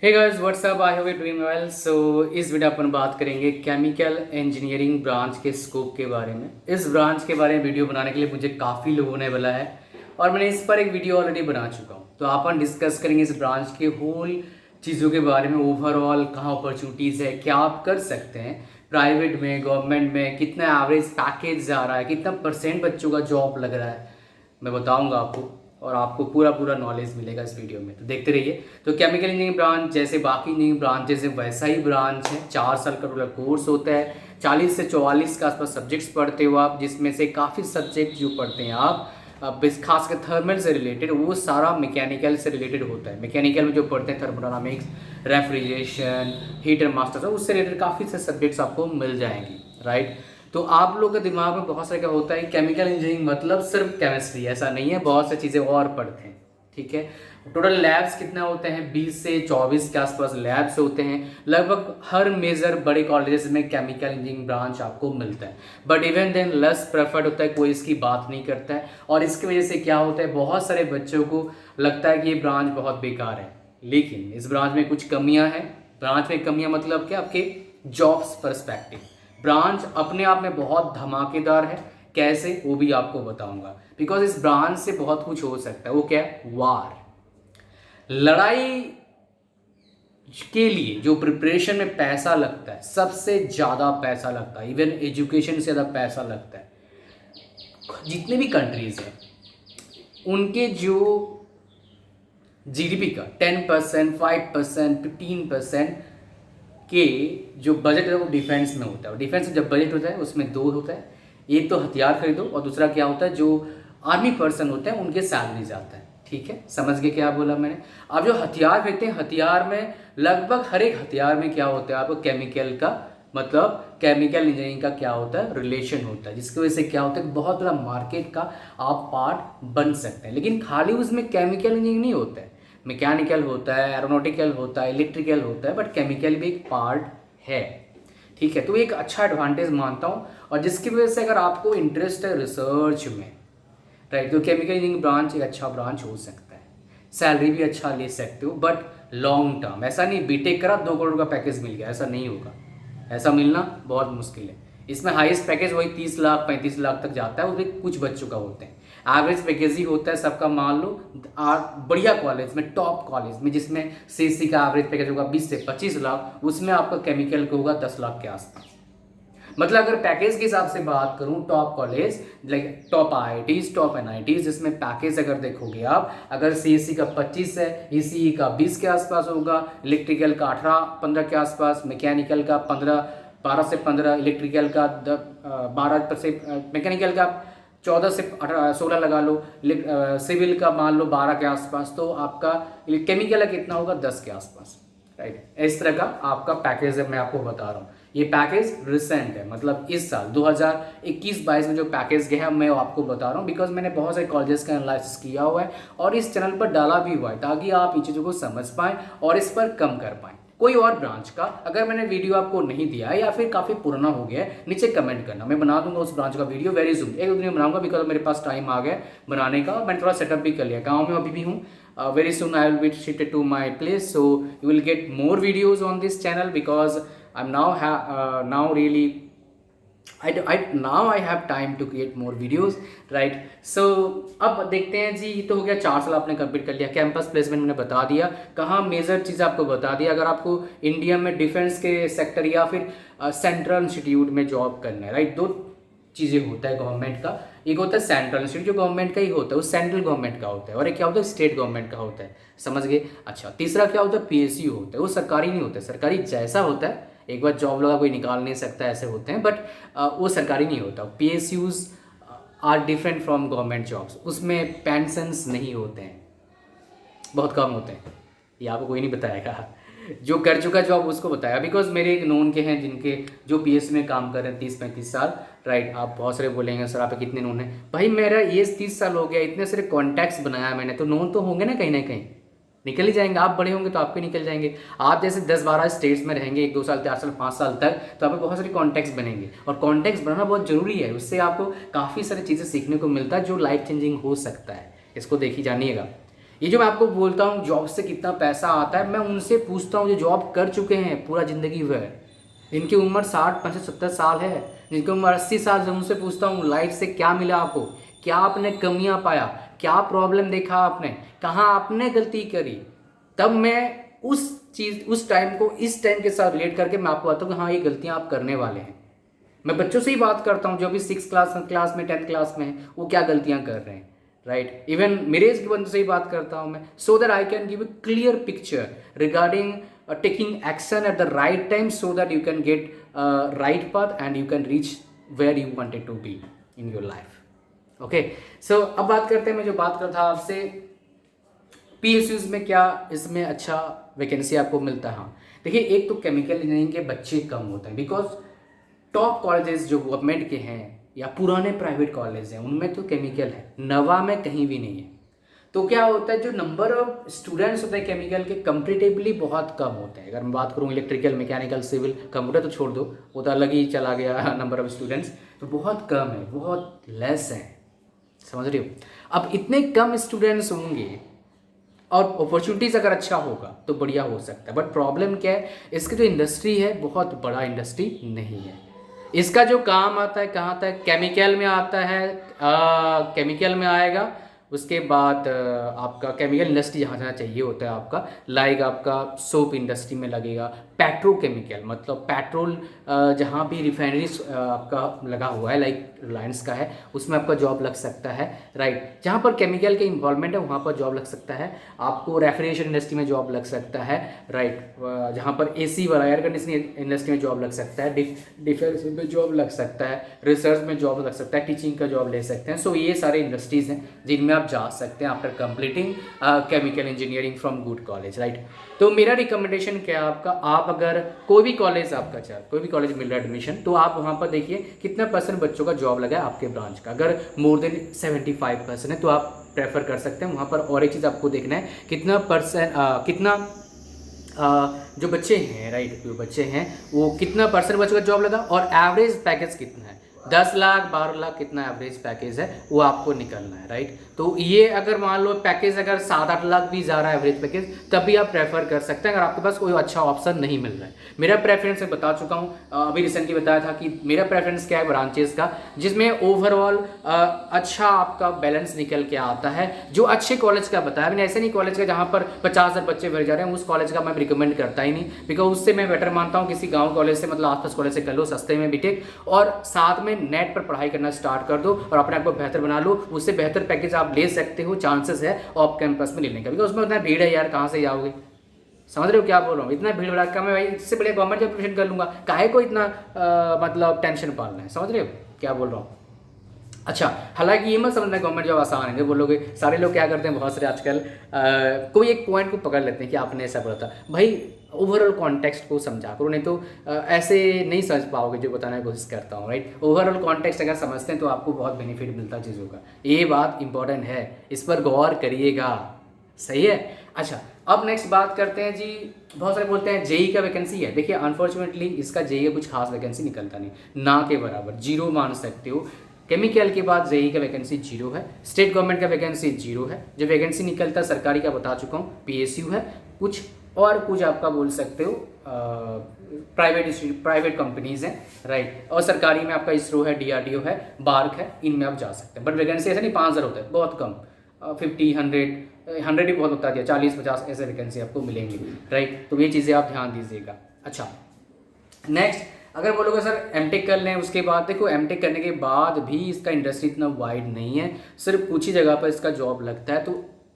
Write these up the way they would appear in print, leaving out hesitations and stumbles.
Hey guys what's up I hope you doing well. So इस video अपन बात करेंगे केमिकल इंजीनियरिंग ब्रांच के स्कोप के बारे में। इस ब्रांच के बारे में वीडियो बनाने के लिए मुझे काफ़ी लोगों ने बोला है और मैंने इस पर एक वीडियो ऑलरेडी बना चुका हूँ। तो अपन डिस्कस करेंगे इस ब्रांच के होल चीज़ों के बारे में, ओवरऑल कहाँ अपॉर्चुनिटीज़ है, क्या आप कर सकते हैं प्राइवेट में, गवर्नमेंट में, कितना एवरेज पैकेज आ रहा है, कितना परसेंट बच्चों का जॉब लग रहा है, मैं बताऊंगा आपको और आपको पूरा पूरा नॉलेज मिलेगा इस वीडियो में। तो देखते रहिए। तो केमिकल इंजीनियरिंग ब्रांच जैसे बाकी इंजीनियरिंग ब्रांचेस है वैसा ही ब्रांच है। 4 साल का टोटल कोर्स होता है, 40 से 44 के आसपास सब्जेक्ट्स पढ़ते हो आप, जिसमें से काफ़ी सब्जेक्ट जो पढ़ते हैं आप खासकर थर्मल से रिलेटेड, वो सारा मैकेनिकल से रिलेटेड होता है। मैकेनिकल में जो पढ़ते हैं थर्मोडायनामिक्स, रेफ्रिजरेशन, हीटर मास्टर, उससे रिलेटेड काफ़ी से सब्जेक्ट्स आपको मिल जाएंगी, राइट। तो आप लोग के दिमाग में बहुत सारे क्या होता है, केमिकल इंजीनियरिंग मतलब सिर्फ केमिस्ट्री, ऐसा नहीं है, बहुत सारी चीज़ें और पढ़ते हैं, ठीक है। टोटल लैब्स कितने होते हैं, 20 से 24 के आसपास लैब्स होते हैं। लगभग हर मेजर बड़े कॉलेजेस में केमिकल इंजीनियरिंग ब्रांच आपको मिलता है, but even than less preferred होता है, कोई इसकी बात नहीं करता है। और इसकी वजह से क्या होता है, बहुत सारे बच्चों को लगता है कि ये ब्रांच बहुत बेकार है, लेकिन इस ब्रांच में कुछ कमियां हैं। ब्रांच में कमियां मतलब क्या, आपके जॉब्स पर्सपेक्टिव ब्रांच अपने आप में बहुत धमाकेदार है। कैसे, वो भी आपको बताऊंगा, बिकॉज इस ब्रांच से बहुत कुछ हो सकता है। वो क्या है, वार, लड़ाई के लिए जो प्रिपरेशन में पैसा लगता है, सबसे ज्यादा पैसा लगता है, इवन एजुकेशन से ज्यादा पैसा लगता है। जितने भी कंट्रीज हैं उनके जो जीडीपी का 10%, 5%, 15% के जो बजट है वो डिफेंस में होता है। और डिफेंस में जब बजट होता है उसमें दो होता है, एक तो हथियार खरीदो और दूसरा क्या होता है, जो आर्मी पर्सन होते हैं उनके सैलरी जाता है, ठीक है। समझ गए क्या बोला मैंने। अब जो हथियार खरीदते हैं, हथियार में लगभग हर एक हथियार में क्या होता है, आपको केमिकल का मतलब केमिकल इंजीनियरिंग का क्या होता है, रिलेशन होता है, जिसकी वजह से क्या होता है, बहुत बड़ा मार्केट का आप पार्ट बन सकते हैं। लेकिन खाली उसमें केमिकल इंजीनियरिंग नहीं होता है, मैकेनिकल होता है, एरोनॉटिकल होता है, इलेक्ट्रिकल होता है, बट केमिकल भी एक पार्ट है, ठीक है। तो एक अच्छा एडवांटेज मानता हूँ, और जिसकी वजह से अगर आपको इंटरेस्ट है रिसर्च में, राइट, तो केमिकल इंजीनियरिंग ब्रांच एक अच्छा ब्रांच हो सकता है। सैलरी भी अच्छा ले सकते हो, बट लॉन्ग टर्म, ऐसा नहीं बीटेक करा 2 करोड़ का पैकेज मिल गया, ऐसा नहीं होगा। ऐसा मिलना बहुत मुश्किल है। इसमें हाईएस्ट पैकेज वही 30 लाख 35 लाख तक जाता है, वो भी कुछ बच्चों का होते हैं। एवरेज पैकेज ही होता है सबका, मान लो बढ़िया कॉलेज में, टॉप कॉलेज में, जिसमें सीएससी का एवरेज पैकेज होगा 20 से 25 लाख, उसमें आपका केमिकल का होगा 10 लाख के आसपास। मतलब अगर पैकेज के हिसाब से बात करूं, top college like top IITs, top NITs, जिसमें पैकेज अगर देखोगे आप, अगर सीएससी का 25 है, ईसीई का 20 के आसपास होगा, इलेक्ट्रिकल का 18-15 के आसपास, मैकेनिकल का 12 से 15, इलेक्ट्रिकल का 12 से, मैकेनिकल का 14 से 16 लगा लो, सिविल का मान लो 12 के आसपास, तो आपका केमिकल का कितना होगा, 10 के आसपास, राइट। इस तरह का आपका पैकेज है, मैं आपको बता रहा हूँ। ये पैकेज रिसेंट है, मतलब इस साल 2021-22 में जो पैकेज गया है मैं आपको बता रहा हूँ, बिकॉज मैंने बहुत सारे कॉलेजेस का एनालिसिस किया हुआ है और इस चैनल पर डाला भी हुआ है, ताकि आप इन चीज़ों को समझ पाएँ और इस पर कम कर पाएँ। कोई और ब्रांच का अगर मैंने वीडियो आपको नहीं दिया है या फिर काफ़ी पुराना हो गया है, नीचे कमेंट करना, मैं बना दूंगा उस ब्रांच का वीडियो वेरी सून। 1-2 दिन में बनाऊंगा, बिकॉज मेरे पास टाइम आ गया बनाने का, मैंने थोड़ा सेटअप भी कर लिया, गाँव में अभी भी हूँ। Very soon I will be shifted to my place, so you will get more videos on this channel, because I'm now really now I have time to create more videos, right? So अब देखते हैं जी, ये तो हो गया 4 साल आपने complete कर लिया। कैंपस प्लेसमेंट मैंने बता दिया, कहाँ मेजर चीज़ आपको बता दिया। अगर आपको इंडिया में डिफेंस के सेक्टर या फिर सेंट्रल इंस्टीट्यूट में जॉब करना है, राइट, 2 चीज़ें होता है गवर्नमेंट का। एक होता है सेंट्रल इंस्टीट्यूट, जो गवर्नमेंट का ही होता है, वो सेंट्रल गवर्नमेंट का होता है, और एक क्या होता है, स्टेट गवर्नमेंट का होता है, समझ गए। अच्छा, तीसरा क्या होता है, पीएसयू होता है, वो सरकारी नहीं होता है, सरकारी जैसा होता है, एक बार जॉब लगा कोई निकाल नहीं सकता, ऐसे होते हैं, बट वो सरकारी नहीं होता। PSUs are different from government jobs, उसमें पेंशंस नहीं होते हैं, बहुत कम होते हैं, ये आपको कोई नहीं बताएगा, जो कर चुका जॉब उसको बताया। बिकॉज मेरे एक नोन के हैं जिनके जो पीएस में काम कर रहे हैं 30-35 साल, राइट। आप बहुत सारे बोलेंगे सर आप कितने नोन हैं, भाई मेरा ये 30 साल हो गया, इतने सारे कॉन्टैक्ट्स बनाया मैंने, तो नोन तो होंगे ना कहीं निकल ही जाएंगे। आप बड़े होंगे तो आपके निकल जाएंगे। आप जैसे 10-12 स्टेट्स में रहेंगे 1-2 साल, 4 साल, 5 साल तक, तो आपको बहुत सारे कॉन्टैक्ट्स बनेंगे, और कॉन्टैक्ट्स बनाना बहुत जरूरी है। उससे आपको काफ़ी सारी चीज़ें सीखने को मिलता है जो लाइफ चेंजिंग हो सकता है। इसको देखी जानिएगा। ये जो मैं आपको बोलता हूँ जॉब से कितना पैसा आता है, मैं उनसे पूछता हूँ जो जॉब कर चुके हैं पूरा ज़िंदगी भर, जिनकी उम्र 60 65 70 साल है, जिनकी उम्र 80 साल, जब उनसे पूछता हूँ लाइफ से क्या मिला आपको, क्या आपने कमियाँ पाया, क्या प्रॉब्लम देखा आपने, कहाँ आपने गलती करी, तब मैं उस टाइम को इस टाइम के साथ रिलेट करके मैं आपको बताता हूँ कि हाँ ये गलतियाँ आप करने वाले हैं। मैं बच्चों से ही बात करता हूँ जो अभी 6 क्लास में 10th क्लास में है, वो क्या गलतियाँ कर रहे हैं, राइट। इवन मेरे एज के बंदों से ही बात करता हूँ मैं, so that I can give a clear picture regarding taking action at the right time so that you can get right path and you can reach where you wanted to be in your life. Okay, so अब बात करते हैं, मैं जो बात कर रहा था आपसे PSUs में क्या इसमें अच्छा वैकेंसी आपको मिलता है। हाँ देखिए, एक तो केमिकल इंजीनियरिंग के बच्चे कम होते हैं बिकॉज टॉप कॉलेजेस जो गवर्नमेंट के हैं या पुराने प्राइवेट कॉलेज हैं उनमें तो केमिकल है, नवा में कहीं भी नहीं है। तो क्या होता है, जो नंबर ऑफ स्टूडेंट्स होते हैं केमिकल के कंपेरेटिवली बहुत कम होते हैं। अगर मैं बात करूँ इलेक्ट्रिकल, मैकेनिकल, सिविल, कंप्यूटर तो छोड़ दो, वो तो अलग ही चला गया नंबर ऑफ स्टूडेंट्स, तो बहुत कम है, बहुत लेस है, समझ रहे हो। अब इतने कम स्टूडेंट्स होंगे और अपॉर्चुनिटीज़ अगर अच्छा होगा तो बढ़िया हो सकता है, बट प्रॉब्लम क्या है, इसकी जो इंडस्ट्री है बहुत बड़ा इंडस्ट्री नहीं है। इसका जो काम आता है कहाँ आता है, केमिकल में आता है, केमिकल में आएगा, उसके बाद आपका केमिकल इंडस्ट्री जहाँ जहाँ चाहिए होता है आपका, लाइक आपका सोप इंडस्ट्री में लगेगा, पेट्रोकेमिकल मतलब पेट्रोल जहाँ भी रिफाइनरीज आपका लगा हुआ है, लाइक रिलायंस का है, उसमें आपका जॉब लग सकता है, राइट। जहाँ पर केमिकल के इन्वॉल्वमेंट है वहाँ पर जॉब लग सकता है आपको, रेफ्रिजरेशन इंडस्ट्री में जॉब लग सकता है, राइट। जहाँ पर AC वाला एयर कंडीशनिंग इंडस्ट्री में जॉब लग सकता है, डिफेंस में जॉब लग सकता है, रिसर्च में जॉब लग सकता है, टीचिंग का जॉब ले सकते हैं। सो ये सारे इंडस्ट्रीज़ हैं जिनमें आप जा सकते हैं after completing chemical engineering from good college, right. तो मेरा रिकमेंडेशन क्या है आपका, आप अगर कोई भी कॉलेज आपका चाहे, कोई भी कॉलेज मिल रहा है एडमिशन, तो आप वहाँ पर देखिए कितना % बच्चों का जॉब लगा है आपके ब्रांच का। अगर मोर देन 75% है तो आप प्रेफर कर सकते हैं वहाँ पर। और एक चीज़ आपको देखना है कितना कितना जो बच्चे हैं, राइट, जो बच्चे हैं वो कितना % बच्चों का जॉब लगा और एवरेज पैकेज कितना है, 10 लाख 12 लाख कितना एवरेज पैकेज है वो आपको निकलना है, राइट। तो ये अगर मान लो पैकेज अगर 7-8 लाख भी जा रहा है एवरेज पैकेज, तब भी आप प्रेफर कर सकते हैं अगर आपके पास कोई अच्छा ऑप्शन नहीं मिल रहा है। मेरा प्रेफरेंस मैं बता चुका हूँ, अभी रिसेंटली बताया था कि मेरा प्रेफरेंस क्या है ब्रांचेस का, जिसमें ओवरऑल अच्छा आपका बैलेंस निकल के आता है। जो अच्छे कॉलेज का बताया मैंने, ऐसे नहीं कॉलेज का जहाँ पर 50,000 बच्चे भर जा रहे हैं, उस कॉलेज का मैं रिकमेंड करता ही नहीं, बिकॉज उससे मैं बेटर मानता हूँ किसी गाँव कॉलेज से, मतलब आसपास कॉलेज से कर लो सस्ते में बीटेक, और साथ में नेट पर पढ़ाई करना स्टार्ट कर दो और अपने आप को बेहतर बना लो, उससे बेहतर पैकेज आप ले सकते हो, चांसेस है ऑफ कैंपस में लेने का, बिकॉज उसमें उतना भीड़ है यार, कहाँ से जाओगे, समझ रहे हो क्या बोल रहा हूँ। इतना भीड़ भड़का मैं भाई इससे पहले गवर्नमेंट जॉब एडमिशन कर लूँगा, काहे को इतना मतलब टेंशन पालना है, समझ रहे हो क्या बोल रहा हूँ। अच्छा, हालांकि ये मत समझना गवर्नमेंट जॉब आसान है, बोलोगे सारे लोग क्या करते हैं, बहुत सारे आजकल कोई एक पॉइंट को पकड़ लेते हैं कि आपने ऐसा बोला था, भाई ओवरऑल कॉन्टेक्स्ट को समझा करो, नहीं तो ऐसे नहीं समझ पाओगे जो बताने की कोशिश करता हूँ, राइट। ओवरऑल कॉन्टेक्स्ट अगर समझते हैं तो आपको बहुत बेनिफिट मिलता है चीज़ों का, ये बात इंपॉर्टेंट है, इस पर गौर करिएगा, सही है। अच्छा, अब नेक्स्ट बात करते हैं जी, बहुत सारे बोलते हैं जेई का वैकेंसी है। देखिए अनफॉर्चुनेटली इसका जेई का कुछ खास वैकेंसी निकलता नहीं, ना के बराबर, जीरो मान सकते हो। केमिकल के बाद जेई का वैकेंसी जीरो है, स्टेट गवर्नमेंट का वैकेंसी जीरो है, जो वैकेंसी निकलता है सरकारी का बता चुका हूँ, PSU है, कुछ और कुछ आपका बोल सकते हो प्राइवेट कंपनीज हैं, राइट। और सरकारी में आपका इसरो है, DRDO है, बार्क है, इनमें आप जा सकते हैं। बट वैकेंसी ऐसा नहीं 5,000 होता है, बहुत कम, 50 100 ही बहुत होता है, 40-50 ऐसे वैकेंसी आपको मिलेंगी, राइट। तो ये चीज़ें आप ध्यान दीजिएगा। अच्छा, नेक्स्ट अगर बोलोगे सर एमटेक कर लें, उसके बाद देखो एमटेक करने के बाद भी इसका इंडस्ट्री इतना वाइड नहीं है, सिर्फ कुछ ही जगह पर इसका जॉब लगता है। तो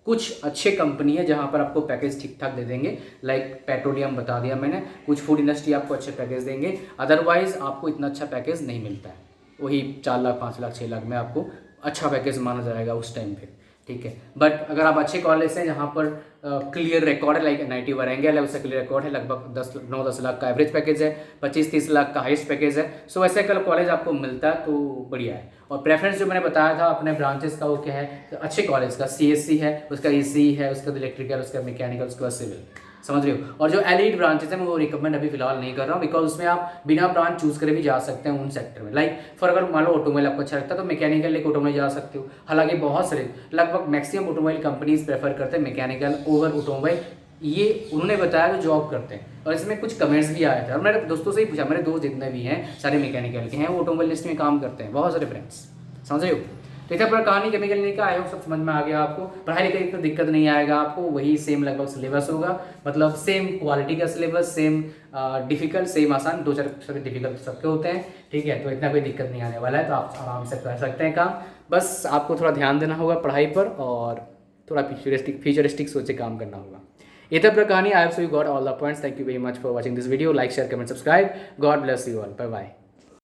कुछ अच्छे कंपनी है जहाँ पर आपको पैकेज ठीक ठाक दे देंगे, लाइक पेट्रोलियम बता दिया मैंने, कुछ फूड इंडस्ट्री आपको अच्छे पैकेज देंगे, अदरवाइज आपको इतना अच्छा पैकेज नहीं मिलता है। वही 4 लाख 5 लाख 6 लाख में आपको अच्छा पैकेज माना जाएगा उस टाइम पे, ठीक है। बट अगर आप अच्छे कॉलेज से जहाँ पर क्लियर रिकॉर्ड है, लाइक NIT वारंगल है, उसका क्लियर रिकॉर्ड है, लगभग 9-10 लाख का एवरेज पैकेज है, 25-30 लाख का हाईएस्ट पैकेज है, सो ऐसे कल कॉलेज आपको मिलता है तो बढ़िया है। और प्रेफरेंस जो मैंने बताया था अपने ब्रांचेस का, वो क्या है, तो अच्छे कॉलेज का CSC है, उसका EC है, उसका इलेक्ट्रिकल, उसका मैकेनिकल, उसका सिविल, समझ रहे हो। और जो एलिट ब्रांचेस हैं मैं वो रिकमेंड अभी फिलहाल नहीं कर रहा हूँ, बिकॉज उसमें आप बिना ब्रांच चूज करे भी जा सकते हैं उन सेक्टर में। लाइक फॉर अगर मान लो ऑटोमोबाइल आपको अच्छा लगता है तो मैकेनिकल एक ऑटोमोबाइल जा सकते हो। हालांकि बहुत सारे लगभग मैक्सिमम ऑटोमोबाइल कंपनीज प्रेफर करते हैं मैकेनिकल ओवर ऑटोमोबाइल, ये उन्होंने बताया जो जॉब करते हैं। और इसमें कुछ कमेंट्स भी आए थे और मेरे दोस्तों से ही पूछा, मेरे दोस्त जितने भी हैं सारे मैकेनिकल के हैं, वो ऑटोमोबाइल इंडस्ट्री में काम करते हैं, बहुत सारे फ्रेंड्स, समझ रहे हो। तो इतना पूरा कहानी केमिकल इंजीनियरिंग का आई होप सब समझ में आ गया आपको। पढ़ाई लिखाई की दिक्कत नहीं आएगा आपको, वही सेम लगभग सिलेबस होगा, मतलब सेम क्वालिटी का सिलेबस, सेम डिफिकल्ट सेम आसान, 2-4 डिफिकल्ट सबके होते हैं, ठीक है। तो इतना कोई दिक्कत नहीं आने वाला है, तो आप आराम से कर सकते हैं काम। बस आपको थोड़ा ध्यान देना होगा पढ़ाई पर और थोड़ा फ्यूचरिस्टिक सोच से काम करना होगा। ये था पूरा कहानी। I have so you got all the points. Thank you very much for watching this video. Like share comment subscribe. God bless you all. Bye bye.